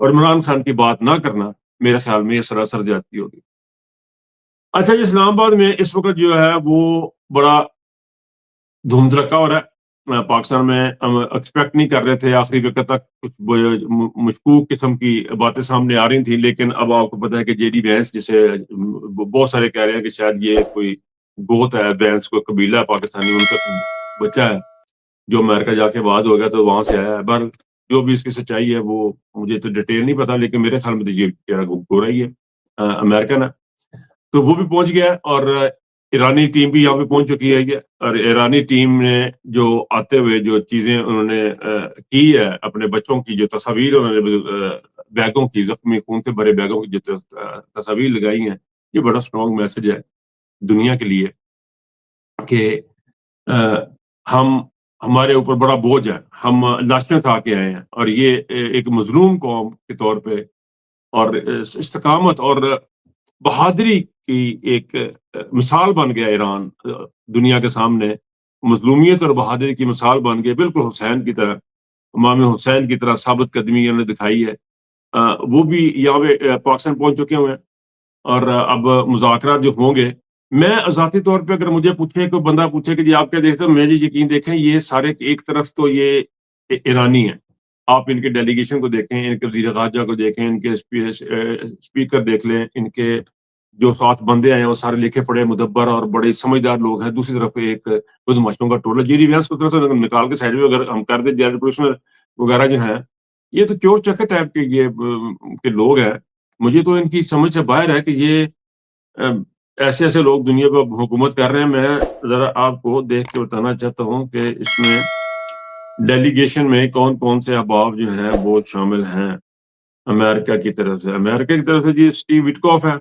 اور عمران خان کی بات نہ کرنا میرے خیال میں یہ سراسر جاتی ہوگی. اچھا جی، اسلام آباد میں اس وقت جو ہے وہ بڑا دھوم دھڑکا ہو رہا ہے. پاکستان میں ہم ایکسپیکٹ نہیں کر رہے تھے آخری وقت تک کچھ مشکوک قسم کی باتیں سامنے آ رہی تھیں، لیکن اب آپ کو پتا ہے کہ جے ڈی وینس جسے بہت سارے کہہ رہے ہیں کہ شاید یہ کوئی گوت ہے، وینس کو قبیلہ ہے پاکستانی، ان کا بچہ ہے جو امریکہ جا کے بعد ہو گیا تو وہاں سے آیا ہے. بہر جو بھی اس کی سچائی ہے وہ مجھے تو ڈیٹیل نہیں پتا، لیکن میرے خیال میں تو یہ ہو رہی ہے، امریکن ہے. تو وہ بھی پہنچ گیا اور ایرانی ٹیم بھی یہاں پہ پہنچ چکی ہے. اور ایرانی ٹیم نے جو آتے ہوئے جو چیزیں انہوں نے کی ہے، اپنے بچوں کی جو تصاویر انہوں نے بیگوں کی، زخمی خون سے بھرے بیگوں کی جو تصاویر لگائی ہیں، یہ بڑا اسٹرانگ میسج ہے دنیا کے لیے کہ ہمارے اوپر بڑا بوجھ ہے، ہم لاشیں کھا کے آئے ہیں، اور یہ ایک مظلوم قوم کے طور پہ اور استقامت اور بہادری کی ایک مثال بن گیا ایران دنیا کے سامنے. مظلومیت اور بہادری کی مثال بن گیا، بالکل حسین کی طرح، امام حسین کی طرح ثابت قدمی انہوں نے دکھائی ہے. وہ بھی یہاں پہ پاکستان پہنچ چکے ہوئے ہیں اور اب مذاکرات جو ہوں گے. میں ذاتی طور پہ اگر مجھے پوچھے، کوئی بندہ پوچھے کہ جی آپ کیا دیکھتے ہو، میں جی یقین دیکھیں یہ سارے ایک طرف تو یہ ایرانی ہیں، آپ ان کے ڈیلیگیشن کو دیکھیں، ان کے وزیر خارجہ کو دیکھیں، ان کے اسپیکر دیکھ لیں، ان کے جو ساتھ بندے آئے ہیں وہ سارے لکھے پڑے مدبر اور بڑے سمجھدار لوگ ہیں. دوسری طرف ایک بدماشوں کا ٹولہ جے ڈی وینس کو طرف سے نکال کے سائڈ میں اگر ہم کر دیں، جیرڈ کشنر وغیرہ جو ہیں، یہ تو چور چکے ٹائپ کے یہ کے لوگ ہیں. مجھے تو ان کی سمجھ سے باہر ہے کہ یہ ایسے ایسے لوگ دنیا پہ حکومت کر رہے ہیں. میں ذرا آپ کو دیکھ کے بتانا چاہتا ہوں کہ اس میں ڈیلیگیشن میں کون کون سے احباب جو ہیں وہ شامل ہیں. امریکہ کی طرف سے جی اسٹیو وٹکوف ہے،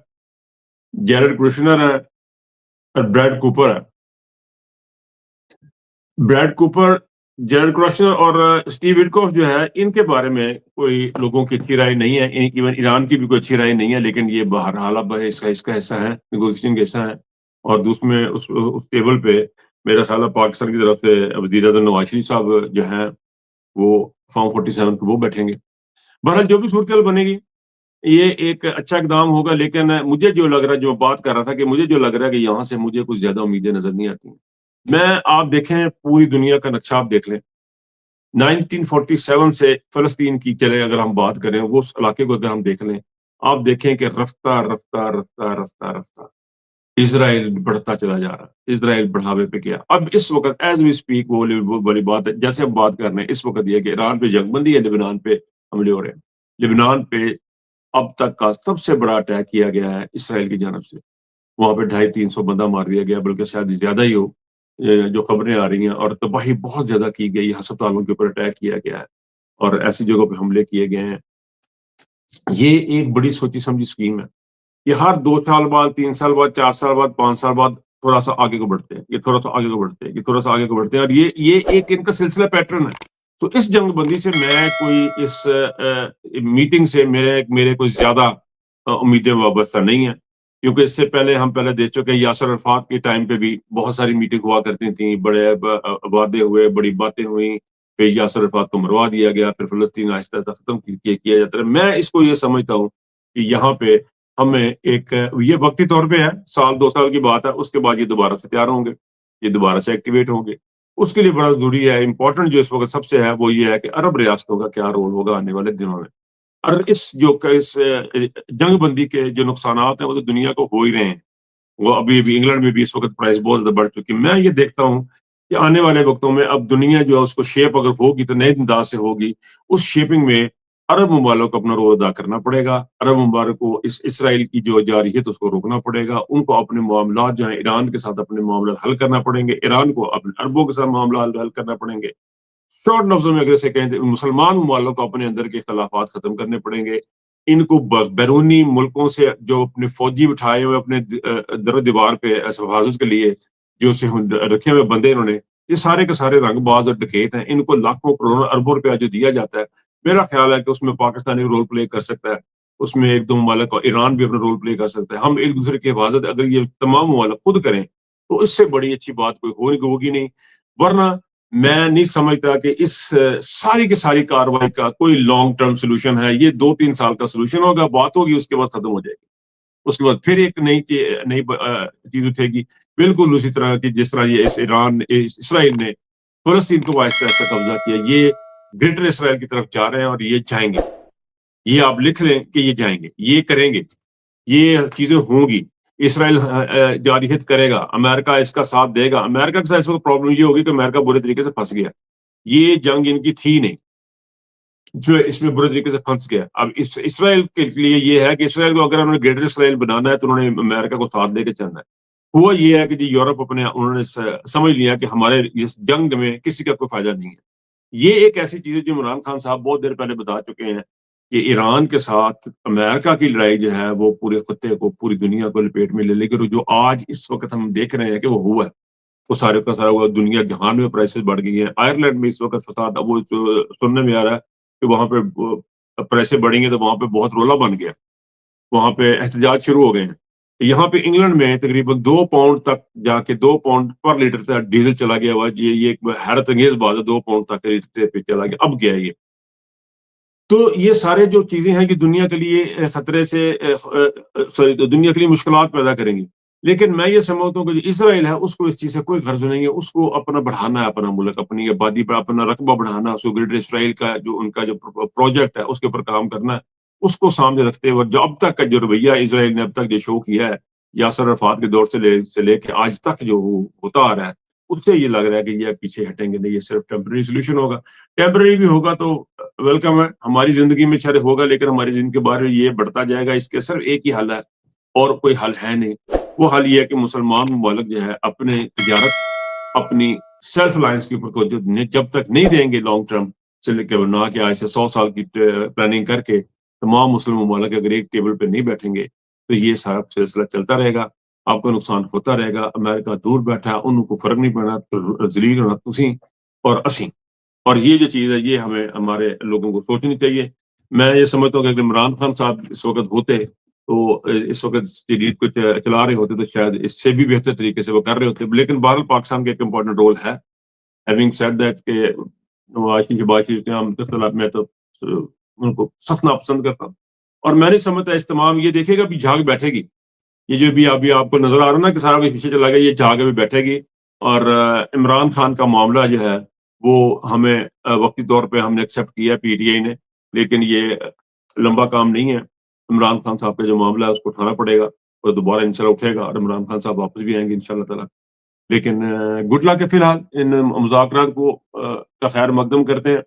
جیرڈ کشنر ہے اور بریڈ کوپر ہے. بریڈ کوپر، جیرڈ کشنر اور اسٹیو وٹکوف جو ہے، ان کے بارے میں کوئی لوگوں کی اچھی رائے نہیں ہے، ایون ایران کی بھی کوئی اچھی رائے نہیں ہے، لیکن یہ بہرحال اب اس کا حصہ ہے، نیگوشیشن کا حصہ ہے. اور دوسرے اس ٹیبل پہ میرا خیال ہے پاکستان کی طرف سے وزیر اعظم نواز شریف صاحب جو ہیں وہ فارم 47 پہ وہ بیٹھیں گے. بہرحال جو بھی صورتحال بنے گی یہ ایک اچھا اقدام ہوگا، لیکن مجھے جو لگ رہا ہے، جو بات کر رہا تھا کہ مجھے جو لگ رہا ہے کہ یہاں سے مجھے کچھ زیادہ امیدیں نظر نہیں آتی ہیں. میں آپ دیکھیں پوری دنیا کا نقشہ آپ دیکھ لیں، 1947 سے فلسطین کی چلے اگر ہم بات کریں، وہ اس علاقے کو اگر ہم دیکھ لیں، آپ دیکھیں کہ رفتہ رفتہ رفتہ رفتہ رفتہ اسرائیل بڑھتا چلا جا رہا ہے، اسرائیل بڑھاوے پہ گیا. اب اس وقت ایز وی اسپیک وہ بڑی بات ہے، جیسے ہم بات کر رہے ہیں اس وقت یہ کہ ایران پہ جنگ بندی ہے، لبنان پہ حملے ہو رہے ہیں. لبنان پہ اب تک کا سب سے بڑا اٹیک کیا گیا ہے اسرائیل کی جانب سے. وہاں پہ 250-300 بندہ مار دیا گیا، بلکہ شاید زیادہ ہی ہو جو خبریں آ رہی ہیں. اور تباہی بہت زیادہ کی گئی، ہسپتالوں کے اوپر اٹیک کیا گیا ہے اور ایسی جگہوں پہ حملے کیے گئے ہیں. یہ ایک بڑی سوچی سمجھی اسکیم ہے. یہ ہر 2 سال بعد، 3 سال بعد، 4 سال بعد، 5 سال بعد تھوڑا سا آگے کو بڑھتے ہیں، یہ تھوڑا سا آگے کو بڑھتے ہیں، یہ تھوڑا سا آگے کو بڑھتے ہیں، اور یہ ایک ان کا سلسلہ پیٹرن ہے. تو اس جنگ بندی سے میں کوئی اس میٹنگ سے میرے کوئی زیادہ امیدیں وابستہ نہیں ہیں، کیونکہ اس سے پہلے ہم دیکھ چکے ہیں یاسر عرفات کے ٹائم پہ بھی بہت ساری میٹنگ ہوا کرتی تھیں، بڑے وعدے ہوئے، بڑی باتیں ہوئیں، پھر یاسر عرفات کو مروا دیا گیا، پھر فلسطین آہستہ آہستہ ختم کیا جاتا ہے. میں اس کو یہ سمجھتا ہوں کہ یہاں پہ ہمیں ایک یہ وقتی طور پہ ہے، 1-2 سال کی بات ہے، اس کے بعد یہ دوبارہ سے تیار ہوں گے، یہ دوبارہ سے ایکٹیویٹ ہوں گے. اس کے لیے بڑا ضروری ہے، امپورٹنٹ جو اس وقت سب سے ہے وہ یہ ہے کہ عرب ریاستوں کا کیا رول ہوگا آنے والے دنوں میں. اور اس جنگ بندی کے جو نقصانات ہیں وہ تو دنیا کو ہو ہی رہے ہیں. وہ ابھی انگلینڈ میں بھی اس وقت پرائس بہت زیادہ بڑھ چکی ہے. میں یہ دیکھتا ہوں کہ آنے والے وقتوں میں اب دنیا جو ہے اس کو شیپ اگر ہوگی تو نئے انداز سے ہوگی. اس شیپنگ میں عرب ممالک کو اپنا رول ادا کرنا پڑے گا. عرب ممالک کو اسرائیل کی جو جاری ہے تو اس کو روکنا پڑے گا. ان کو اپنے معاملات جو ہیں ایران کے ساتھ اپنے معاملات حل کرنا پڑیں گے. ایران کو اپنے عربوں کے ساتھ معاملات حل کرنا پڑیں گے. شارٹ لفظوں میں اگر سے کہیں تو مسلمان ممالک کو اپنے اندر کے اختلافات ختم کرنے پڑیں گے. ان کو بیرونی ملکوں سے جو اپنے فوجی بٹھائے ہوئے اپنے در و دیوار پہ حفاظت کے لیے جو رکھے ہوئے بندے انہوں نے، یہ سارے کے سارے رنگ باز اور ڈکیت ہیں. ان کو لاکھوں کروڑوں اربوں روپیہ جو دیا جاتا ہے، میرا خیال ہے کہ اس میں پاکستانی رول پلے کر سکتا ہے. اس میں 1-2 ممالک اور ایران بھی اپنا رول پلے کر سکتا ہے. ہم ایک دوسرے کی حفاظت اگر یہ تمام ممالک خود کریں تو اس سے بڑی اچھی بات کوئی ہوگی نہیں. ورنہ میں نہیں سمجھتا کہ اس ساری کی ساری کاروائی کا کوئی لانگ ٹرم سولوشن ہے. یہ 2-3 سال کا سولوشن ہوگا, بات ہوگی, اس کے بعد ختم ہو جائے گی. اس کے بعد پھر ایک نئی چیز اٹھے گی, بالکل اسی طرح کی جس طرح یہ اسرائیل نے فلسطین کو آہستہ آہستہ قبضہ کیا. یہ گریٹر اسرائیل کی طرف جا رہے ہیں اور یہ جائیں گے. یہ آپ لکھ لیں کہ یہ جائیں گے, یہ کریں گے, یہ چیزیں ہوں گی. اسرائیل جارحیت کرے گا, امریکہ اس کا ساتھ دے گا. امریکہ کے ساتھ اس وقت پرابلم یہ ہوگی کہ امریکہ برے طریقے سے پھنس گیا. یہ جنگ ان کی تھی نہیں, جو اس میں برے طریقے سے پھنس گیا. اب اسرائیل کے لیے یہ ہے کہ اسرائیل کو اگر انہوں نے گریٹر اسرائیل بنانا ہے تو انہوں نے امریکہ کو ساتھ لے کے چلنا ہے. ہوا یہ ہے کہ جی یورپ انہوں نے سمجھ لیا کہ ہمارے اس جنگ میں کسی کا کوئی فائدہ نہیں ہے. یہ ایک ایسی چیز ہے جو عمران خان صاحب بہت دیر پہلے بتا چکے ہیں کہ ایران کے ساتھ امریکہ کی لڑائی جو ہے وہ پورے خطے کو, پوری دنیا کو لپیٹ میں لے. لیکن جو آج اس وقت ہم دیکھ رہے ہیں کہ وہ ہوا ہے, وہ سارے کا سارا ہوا. دنیا جہان میں پرائسز بڑھ گئی ہیں. آئرلینڈ میں اس وقت فساد, اب وہ سننے میں آ رہا ہے کہ وہاں پہ پرائسیں بڑھیں گے تو وہاں پہ بہت رولا بن گیا, وہاں پہ احتجاج شروع ہو گئے ہیں. یہاں پہ انگلینڈ میں تقریباً 2 پاؤنڈ تک جا کے 2 پاؤنڈ پر لیٹر تک ڈیزل چلا گیا ہوا. یہ ایک حیرت انگیز بات ہے, 2 پاؤنڈ تک پہ چلا گیا, اب گیا یہ. تو یہ سارے جو چیزیں ہیں کہ دنیا کے لیے خطرے سے دنیا کے لیے مشکلات پیدا کریں گی. لیکن میں یہ سمجھتا ہوں کہ جو اسرائیل ہے اس کو اس چیز سے کوئی غرض نہیں ہے. اس کو اپنا بڑھانا ہے, اپنا ملک, اپنی آبادی پر اپنا رقبہ بڑھانا, اس کو گریٹر اسرائیل کا جو ان کا جو پروجیکٹ ہے اس کے اوپر کام کرنا ہے. اس کو سامنے رکھتے ہوئے جو اب تک کا جو رویہ اسرائیل نے اب تک جو شو کیا ہے یاسر عرفات کے دور سے لے کے آج تک جو ہوتا آ رہا ہے, اس سے یہ لگ رہا ہے کہ یہ پیچھے ہٹیں گے نہیں. یہ صرف ٹیمپرری سولوشن ہوگا. ٹیمپرری بھی ہوگا تو ویلکم ہے, ہماری زندگی میں شاید ہوگا, لیکن ہماری زندگی کے بارے میں یہ بڑھتا جائے گا. اس کے صرف ایک ہی حل ہے اور کوئی حل ہے نہیں. وہ حل یہ ہے کہ مسلمان ممالک جو ہے اپنے تجارت, اپنی سیلف لائنس کے اوپر توجہ جب تک نہیں دیں گے لانگ ٹرم سے لے کے نہ کہ آج سے 100 سال کی پلاننگ کر کے تمام مسلم ممالک اگر ایک ٹیبل پہ نہیں بیٹھیں گے تو یہ سارا سلسلہ چلتا رہے گا. آپ کو نقصان ہوتا رہے گا. امریکہ دور بیٹھا ہے, ان کو فرق نہیں پڑنا, ذلیل ہونا تسی اور اسی. اور یہ جو چیز ہے یہ ہمیں ہمارے لوگوں کو سوچنی چاہیے. میں یہ سمجھتا ہوں کہ اگر عمران خان صاحب اس وقت ہوتے تو اس وقت جدید کو چلا رہے ہوتے تو شاید اس سے بھی بہتر طریقے سے وہ کر رہے ہوتے. لیکن بہرحال پاکستان کا ایک امپورٹنٹ رول ہے. ہیونگ سیڈ دیٹ کہ میں تو ان کو سخت ناپسند کرتا ہوں اور میں نہیں سمجھتا اس تمام یہ دیکھے گا بھی جھاگ بیٹھے گی. یہ جو بھی ابھی آپ کو نظر آ رہا ہے نا کہ سارا کچھ پیچھے چلا گیا, یہ جھاگ بھی بیٹھے گی. اور عمران خان کا معاملہ جو ہے وہ ہمیں وقتی طور پہ ہم نے ایکسیپٹ کیا پی ٹی آئی نے, لیکن یہ لمبا کام نہیں ہے. عمران خان صاحب کا جو معاملہ ہے اس کو اٹھانا پڑے گا اور دوبارہ انشاءاللہ اٹھے گا اور عمران خان صاحب واپس بھی آئیں گے انشاءاللہ تعالی. لیکن گڈ لک ہے فی الحال ان مذاکرات کو کا خیر مقدم کرتے ہیں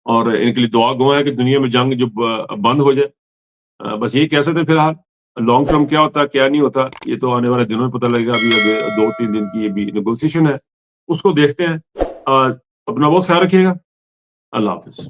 اور ان کے لیے دعا گو ہے کہ دنیا میں جنگ جو بند ہو جائے. بس یہی کہہ سکتے ہیں. فی الحال لانگ ٹرم کیا ہوتا ہے کیا نہیں ہوتا یہ تو آنے والے دنوں میں پتہ لگے گا. ابھی 2-3 دن کی یہ بھی نیگوسیشن ہے, اس کو دیکھتے ہیں. اپنا بہت خیال رکھیے گا. اللہ حافظ.